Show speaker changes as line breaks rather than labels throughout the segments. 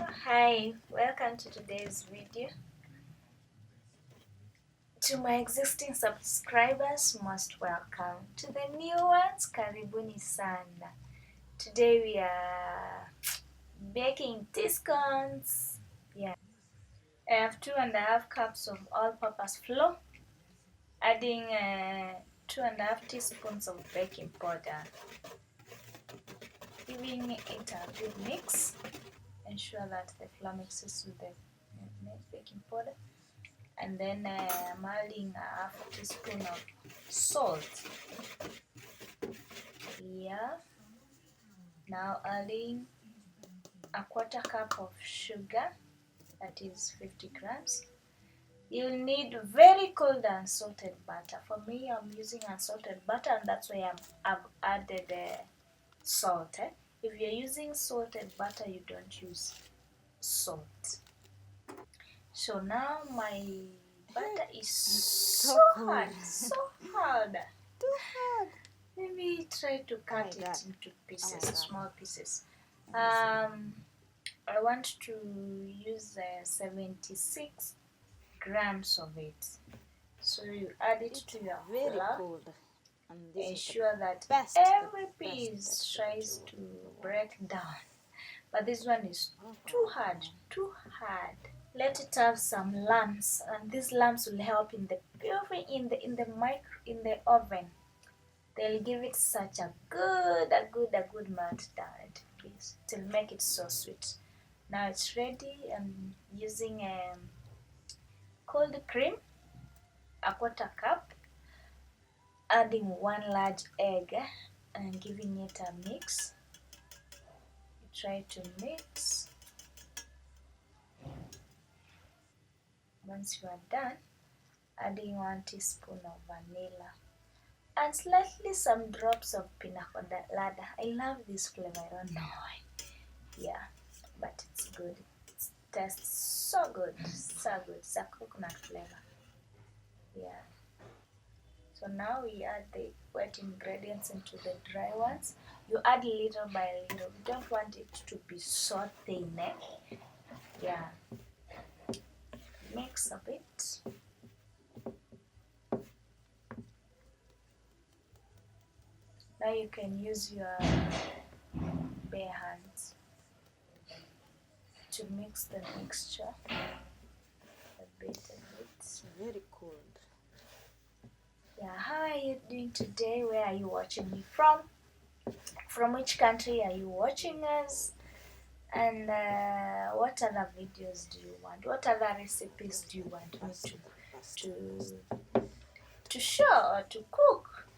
Hi, welcome to today's video. To my existing subscribers, most welcome. To the new ones, karibuni sana. Today we are baking tea scones. Yeah, I have 2.5 cups of all-purpose flour, adding 2.5 teaspoons of baking powder, giving it a good mix. Ensure that the flour mixes with the baking powder. And then I'm adding a half a teaspoon of salt. Yeah. Now adding a 1/4 cup of sugar, that is 50 grams. You'll need very cold unsalted butter. For me, I'm using unsalted butter, and that's why I've added salt. If you're using salted butter, you don't use salt. So now my butter is so hard, so hard.
Too hard.
Let me try to cut it into pieces, small pieces. I want to use 76 grams of it. So you add it to your flour.
Cold. And this
ensure that every piece tries to break down. But this one is too hard, too hard. Let it have some lumps, and these lumps will help in the oven. They'll give it such a good melt down it, please. It'll make it so sweet. Now it's ready. I'm using cold cream, a 1/4 cup, adding 1 large egg and giving it a mix. Try to mix. Once you are done, adding 1 teaspoon of vanilla and slightly some drops of pina colada. I love this flavor, I don't know why. Yeah, but it's good. It tastes so good, so good. It's a coconut flavor. Yeah. So now we add the wet ingredients into the dry ones. You add little by little. You don't want it to be so thin. Yeah. Mix a bit. Now you can use your bare hands to mix the mixture a bit.
It's very cold.
Yeah, how are you doing today? Where are you watching me from? From which country are you watching us? And what other videos do you want? What other recipes do you want me to show or to cook?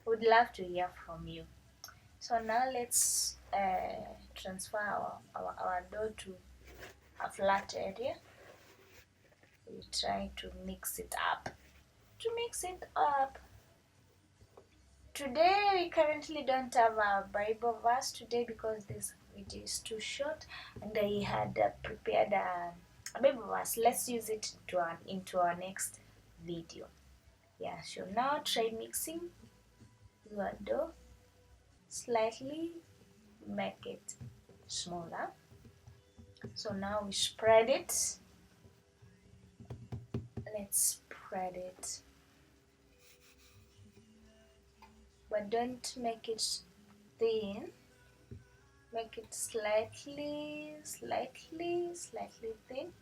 Would love to hear from you. So now let's transfer our dough to a flat area. We try to mix it up. Today we currently don't have a Bible verse today because this video is too short, and I had prepared a Bible verse. Let's use it into our next video. Yeah, so now try mixing your dough slightly, make it smaller. So now we spread it. Let's spread it, but don't make it thin. Make it slightly thin.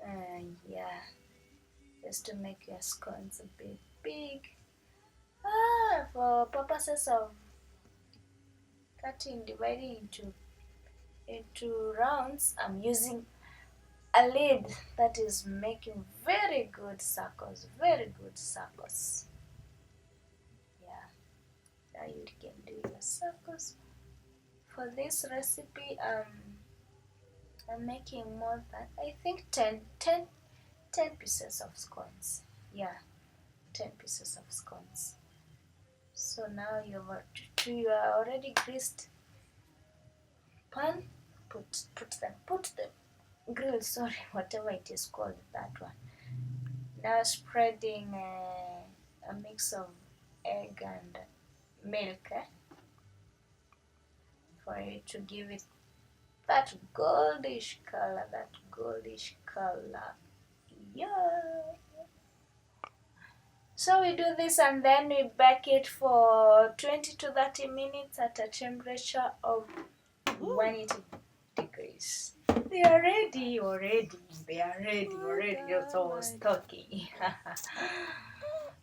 And yeah, just to make your scones a bit big. For purposes of dividing into rounds, I'm using a lid that is making very good circles. Yeah, now you can do your circles. For this recipe, I'm making more than, I think, 10 pieces of scones. Yeah, 10 pieces of scones. So now you are already greased pan. Put them grill, sorry, whatever it is called, that one. Now spreading a mix of egg and milk for it to give it That goldish color, Yeah. So we do this and then we bake it for 20 to 30 minutes at a temperature of 180 degrees. They are ready already. They are ready already. You're so talking.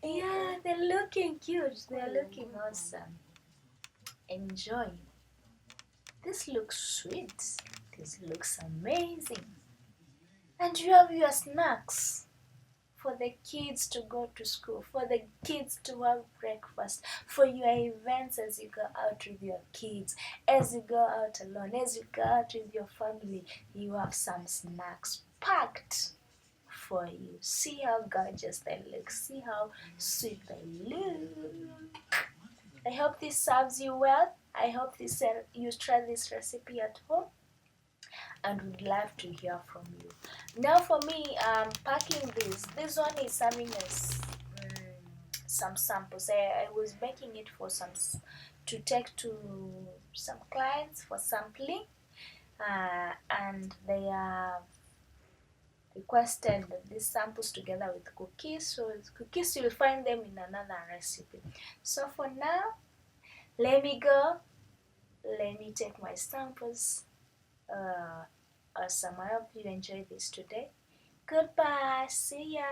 Yeah, they're looking cute. They're looking awesome. Enjoy. This looks sweet. This looks amazing. And you have your snacks for the kids to go to school, for the kids to have breakfast, for your events as you go out with your kids, as you go out alone, as you go out with your family. You have some snacks packed for you. See how gorgeous they look. See how sweet they look. I hope this serves you well. I hope you try this recipe at home, and would love to hear from you. Now for me, packing this one is serving as some samples. I was making it for to take to some clients for sampling, and they have requested these samples together with cookies. So cookies, you'll find them in another recipe. So for now, let me go. Let me take my samples. Awesome. I hope you enjoyed this today. Goodbye. See ya.